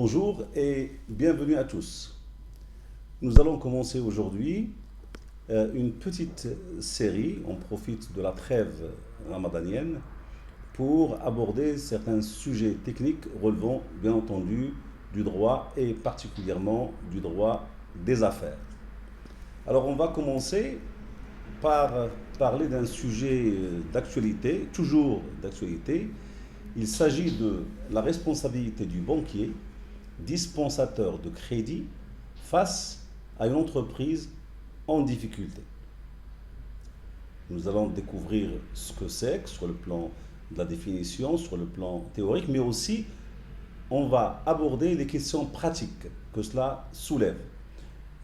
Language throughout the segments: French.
Bonjour et bienvenue à tous. Nous allons commencer aujourd'hui une petite série. On profite de la trêve ramadanienne pour aborder certains sujets techniques relevant bien entendu du droit et particulièrement du droit des affaires. Alors on va commencer par parler d'un sujet d'actualité, toujours d'actualité. Il s'agit de la responsabilité du banquier, dispensateur de crédit, face à une entreprise en difficulté. Nous allons découvrir ce que c'est, sur le plan de la définition, sur le plan théorique, mais aussi on va aborder les questions pratiques que cela soulève.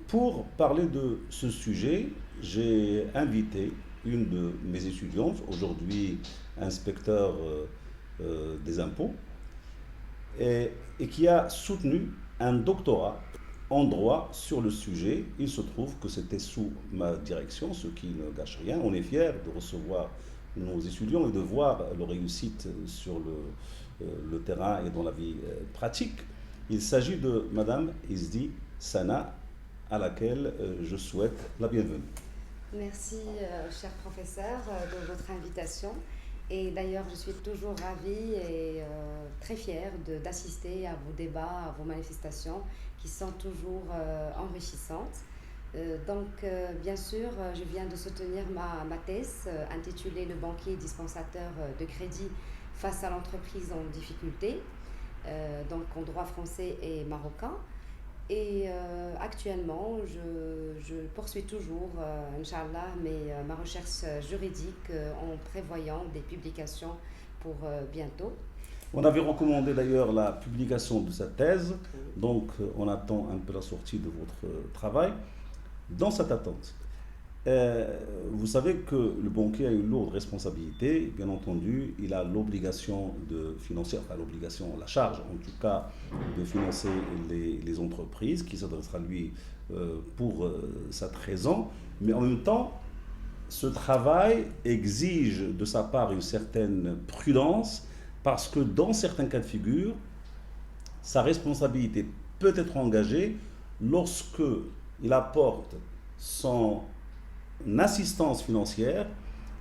Pour parler de ce sujet, j'ai invité une de mes étudiantes, aujourd'hui inspecteur des impôts, et qui a soutenu un doctorat en droit sur le sujet. Il se trouve que c'était sous ma direction, ce qui ne gâche rien. On est fiers de recevoir nos étudiants et de voir leur réussite sur le terrain et dans la vie pratique. Il s'agit de Madame Izdi Sana, à laquelle je souhaite la bienvenue. Merci, cher professeur, de votre invitation. Et d'ailleurs, je suis toujours ravie et très fière d'assister à vos débats, à vos manifestations qui sont toujours enrichissantes. Bien sûr, je viens de soutenir ma thèse intitulée Le banquier dispensateur de crédit face à l'entreprise en difficulté, donc en droit français et marocain. Et actuellement, je poursuis toujours, Inch'Allah, ma recherche juridique en prévoyant des publications pour bientôt. On avait recommandé d'ailleurs la publication de cette thèse, donc on attend un peu la sortie de votre travail. Dans cette attente, vous savez que le banquier a une lourde responsabilité. Bien entendu, il a l'obligation de financer, enfin l'obligation, la charge en tout cas, de financer les entreprises qui s'adressent à lui pour cette raison. Mais en même temps, ce travail exige de sa part une certaine prudence parce que dans certains cas de figure, sa responsabilité peut être engagée lorsque il apporte son assistance financière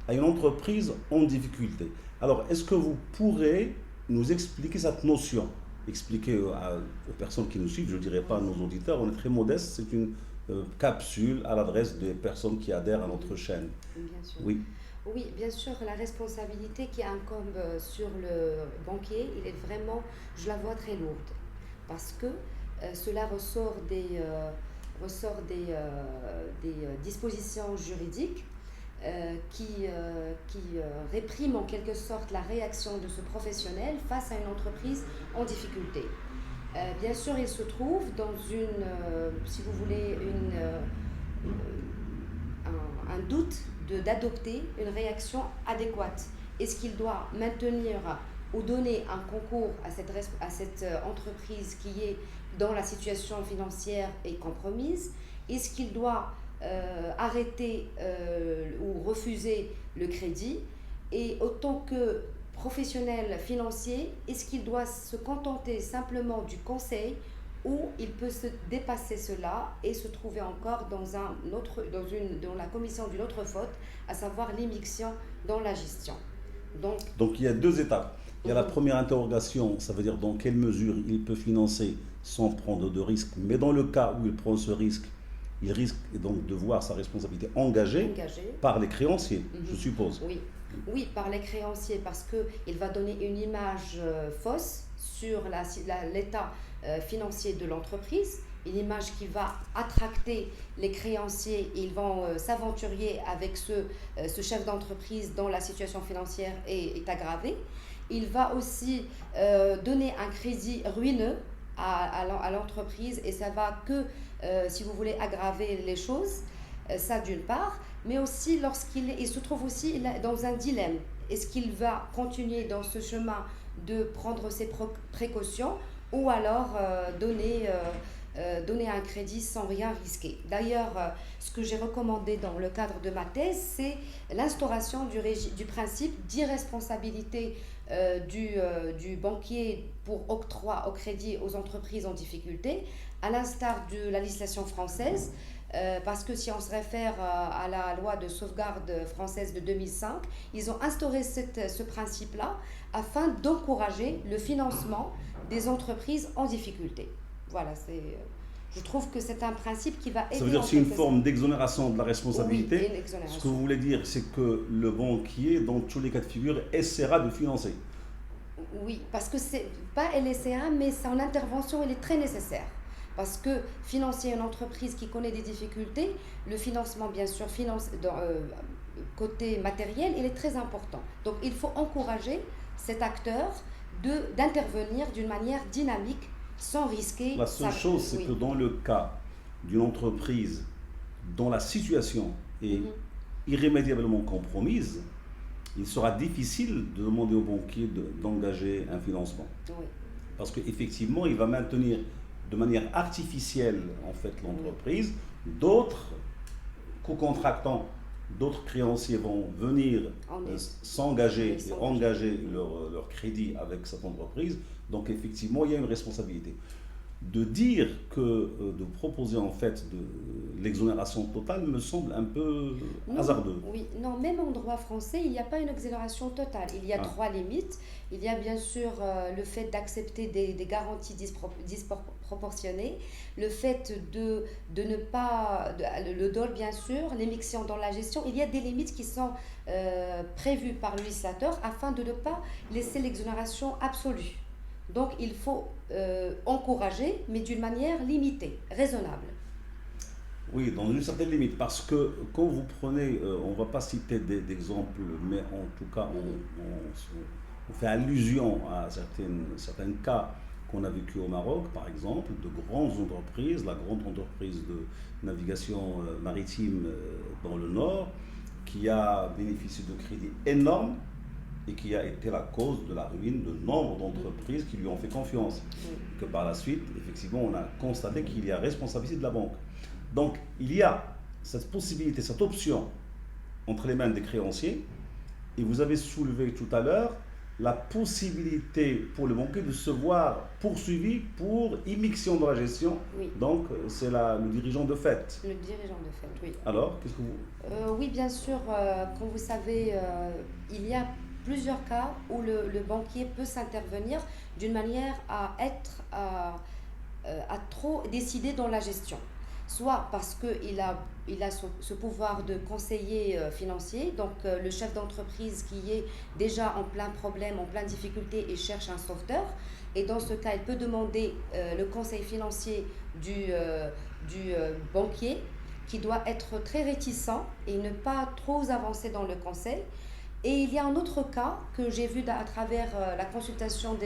à une entreprise en difficulté. Alors, est-ce que vous pourrez nous expliquer cette notion? Expliquer aux personnes qui nous suivent, je ne dirais pas à nos auditeurs, on est très modeste, c'est une capsule à l'adresse des personnes qui adhèrent à notre chaîne. Bien sûr. Oui. Oui, bien sûr, la responsabilité qui incombe sur le banquier, il est vraiment, je la vois très lourde, parce que cela ressort des dispositions juridiques qui répriment en quelque sorte la réaction de ce professionnel face à une entreprise en difficulté. Bien sûr, il se trouve dans si vous voulez, un doute d'adopter une réaction adéquate. Est-ce qu'il doit maintenir ou donner un concours à cette entreprise qui est dans la situation financière et compromise? Est-ce qu'il doit arrêter ou refuser le crédit? Et autant que professionnel financier, est-ce qu'il doit se contenter simplement du conseil ou il peut se dépasser cela et se trouver encore dans la commission d'une autre faute, à savoir l'immixtion dans la gestion. Donc il y a deux étapes. Il y a la première interrogation, ça veut dire dans quelle mesure il peut financer sans prendre de risque, mais dans le cas où il prend ce risque, il risque donc de voir sa responsabilité engagée par les créanciers, je suppose. Oui, par les créanciers, parce qu'il va donner une image fausse sur l'état financier de l'entreprise, une image qui va attracter les créanciers et ils vont s'aventurer avec ce chef d'entreprise dont la situation financière est aggravée. Il va aussi donner un crédit ruineux à l'entreprise et ça va si vous voulez, aggraver les choses, ça d'une part, mais aussi il se trouve aussi dans un dilemme. Est-ce qu'il va continuer dans ce chemin de prendre ses précautions ou alors donner un crédit sans rien risquer? D'ailleurs, ce que j'ai recommandé dans le cadre de ma thèse, c'est l'instauration du principe d'irresponsabilité du banquier pour octroi au crédit aux entreprises en difficulté, à l'instar de la législation française. Parce que si on se réfère à la loi de sauvegarde française de 2005, ils ont instauré ce principe-là afin d'encourager le financement des entreprises en difficulté. Voilà, je trouve que c'est un principe qui va aider. Ça veut dire que c'est une forme d'exonération de la responsabilité. Oui, une exonération. Ce que vous voulez dire, c'est que le banquier, dans tous les cas de figure, essaiera de financer. Oui, parce que c'est pas LSA, mais son intervention, elle est très nécessaire. Parce que financer une entreprise qui connaît des difficultés, le financement, bien sûr, côté matériel, il est très important. Donc, il faut encourager cet acteur d'intervenir d'une manière dynamique, sans risquer. La seule chose, c'est que dans le cas d'une entreprise dont la situation est irrémédiablement compromise, il sera difficile de demander au banquier d'engager un financement. Oui. Parce qu'effectivement, il va maintenir de manière artificielle en fait l'entreprise. D'autres co-contractants, d'autres créanciers vont venir s'engager et engager leur crédit avec cette entreprise. Donc effectivement, il y a une responsabilité. De dire de proposer en fait de l'exonération totale me semble un peu hasardeux. Oui, non, même en droit français, il n'y a pas une exonération totale. Il y a 3 limites. Il y a bien sûr le fait d'accepter des garanties disproportionnées, le fait de ne pas, le dol bien sûr, l'émission dans la gestion. Il y a des limites qui sont prévues par le législateur afin de ne pas laisser l'exonération absolue. Donc il faut encourager, mais d'une manière limitée, raisonnable. Oui, dans une certaine limite, parce que quand vous prenez, on ne va pas citer d'exemples, mais en tout cas, on fait allusion à certains cas qu'on a vécu au Maroc, par exemple, de grandes entreprises, la grande entreprise de navigation maritime dans le Nord, qui a bénéficié de crédits énormes, et qui a été la cause de la ruine de nombre d'entreprises qui lui ont fait confiance. Que par la suite, effectivement, on a constaté qu'il y a responsabilité de la banque. Donc, il y a cette possibilité, cette option entre les mains des créanciers, et vous avez soulevé tout à l'heure la possibilité pour le banquier de se voir poursuivi pour immixtion dans la gestion. Oui. Donc, c'est le dirigeant de fait. Le dirigeant de fait, oui. Alors, qu'est-ce que vous... Oui, bien sûr, comme vous savez, il y a plusieurs cas où le banquier peut s'intervenir d'une manière à trop décider dans la gestion. Soit parce qu'il a ce pouvoir de conseiller financier, donc le chef d'entreprise qui est déjà en plein problème, en pleine difficulté et cherche un sauveteur. Et dans ce cas, il peut demander le conseil financier du banquier, qui doit être très réticent et ne pas trop avancer dans le conseil. Et il y a un autre cas que j'ai vu à travers la consultation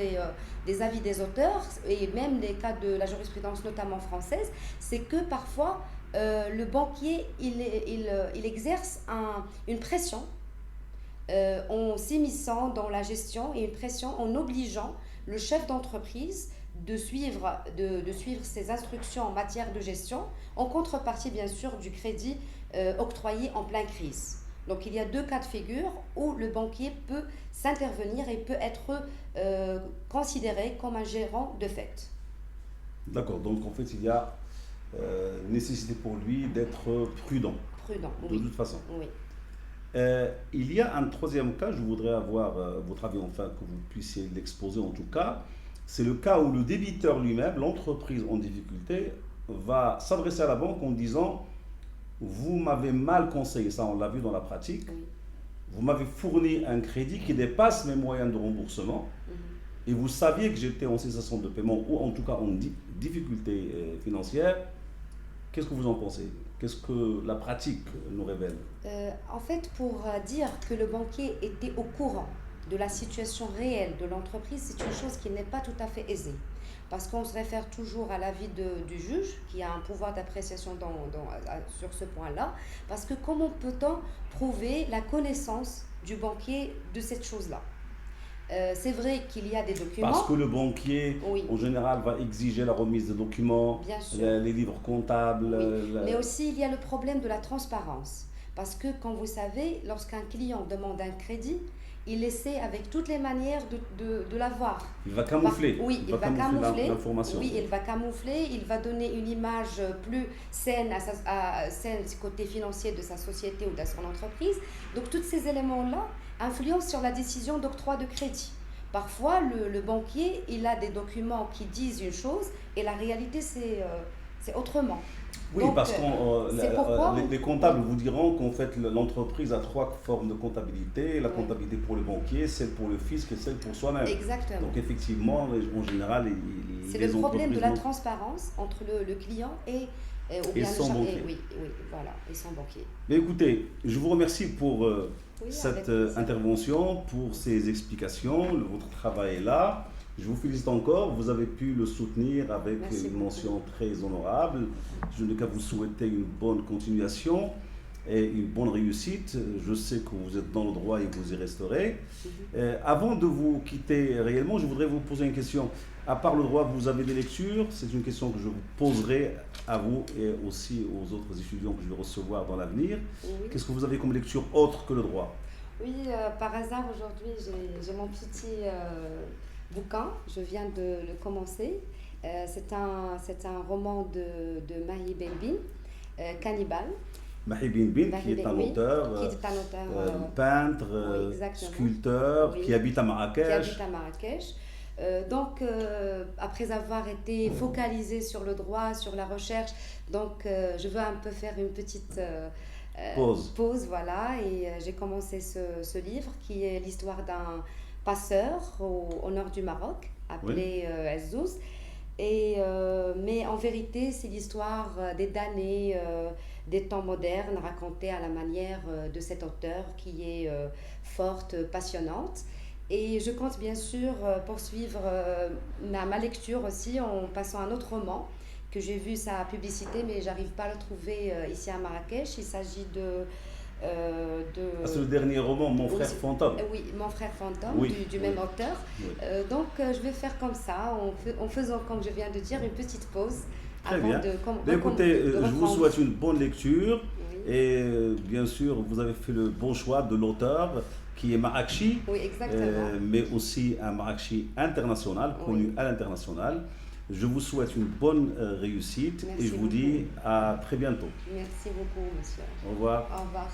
des avis des auteurs et même les cas de la jurisprudence notamment française, c'est que parfois le banquier il exerce une pression en s'immisçant dans la gestion et une pression en obligeant le chef d'entreprise de suivre ses instructions en matière de gestion en contrepartie bien sûr du crédit octroyé en pleine crise. Donc il y a 2 cas de figure où le banquier peut s'intervenir et peut être considéré comme un gérant de fait. D'accord, donc en fait il y a nécessité pour lui d'être prudent. Prudent, de oui. toute façon. Oui. Il y a un troisième cas, je voudrais avoir votre avis, enfin que vous puissiez l'exposer en tout cas. C'est le cas où le débiteur lui-même, l'entreprise en difficulté, va s'adresser à la banque en disant: vous m'avez mal conseillé, ça on l'a vu dans la pratique, Oui. vous m'avez fourni un crédit qui dépasse mes moyens de remboursement, et vous saviez que j'étais en cessation de paiement ou en tout cas en difficulté financière. Qu'est-ce que vous en pensez? Qu'est-ce que la pratique nous révèle? En fait, pour dire que le banquier était au courant de la situation réelle de l'entreprise, c'est une chose qui n'est pas tout à fait aisée. Parce qu'on se réfère toujours à l'avis du juge, qui a un pouvoir d'appréciation sur ce point-là. Parce que comment peut-on prouver la connaissance du banquier de cette chose-là? C'est vrai qu'il y a des documents. Parce que le banquier, oui, en général, va exiger la remise des documents, bien sûr, les livres comptables. oui. Mais aussi, il y a le problème de la transparence. Parce que, comme vous savez, lorsqu'un client demande un crédit, il essaie avec toutes les manières de l'avoir. Il va camoufler. Oui, il va camoufler l'information. Oui, il va camoufler, il va donner une image plus saine, saine côté financier de sa société ou de son entreprise. Donc tous ces éléments-là influencent sur la décision d'octroi de crédit. Parfois, le banquier, il a des documents qui disent une chose et la réalité, c'est autrement. Oui, donc, parce que les comptables vous diront qu'en fait l'entreprise a 3 formes de comptabilité, la comptabilité pour le banquier, celle pour le fisc et celle pour soi-même. Exactement. Donc effectivement, en général, c'est le problème de la transparence entre le client ou bien son banquier. Oui, voilà, et son banquier. Mais écoutez, je vous remercie pour cette intervention, pour ces explications. Votre travail est là. Je vous félicite encore, vous avez pu le soutenir avec une mention très honorable. Je n'ai qu'à vous souhaiter une bonne continuation et une bonne réussite. Je sais que vous êtes dans le droit et vous y resterez. Avant de vous quitter réellement, je voudrais vous poser une question. À part le droit, vous avez des lectures? C'est une question que je vous poserai à vous et aussi aux autres étudiants que je vais recevoir dans l'avenir. Oui. Qu'est-ce que vous avez comme lecture autre que le droit? Oui, par hasard, aujourd'hui, j'ai mon petit bouquin, je viens de le commencer. C'est un roman de Mahi Benbin, Cannibale. Mahi Benbin, qui est un auteur, peintre, sculpteur, qui habite à Marrakech. Donc, après avoir été focalisée sur le droit, sur la recherche, donc je veux un peu faire une petite pause, voilà, et j'ai commencé ce livre qui est l'histoire d'un passeur au nord du Maroc, appelé Azzouz. Mais en vérité, c'est l'histoire des damnés, des temps modernes, racontée à la manière de cet auteur qui est forte, passionnante. Et je compte bien sûr poursuivre ma lecture aussi en passant à un autre roman que j'ai vu sa publicité, mais j'arrive pas à le trouver ici à Marrakech. Il s'agit c'est le dernier roman, Mon frère fantôme. Oui, Mon frère fantôme, du même auteur. Oui. Donc je vais faire comme ça, en faisant, comme je viens de dire, une petite pause. Très bien. Écoutez, je vous souhaite une bonne lecture. Oui. Et bien sûr, vous avez fait le bon choix de l'auteur qui est Marrakchi, mais aussi un Marrakchi international, connu à l'international. Je vous souhaite une bonne réussite. Merci et je vous dis à très bientôt. Merci beaucoup, monsieur. Au revoir. Au revoir.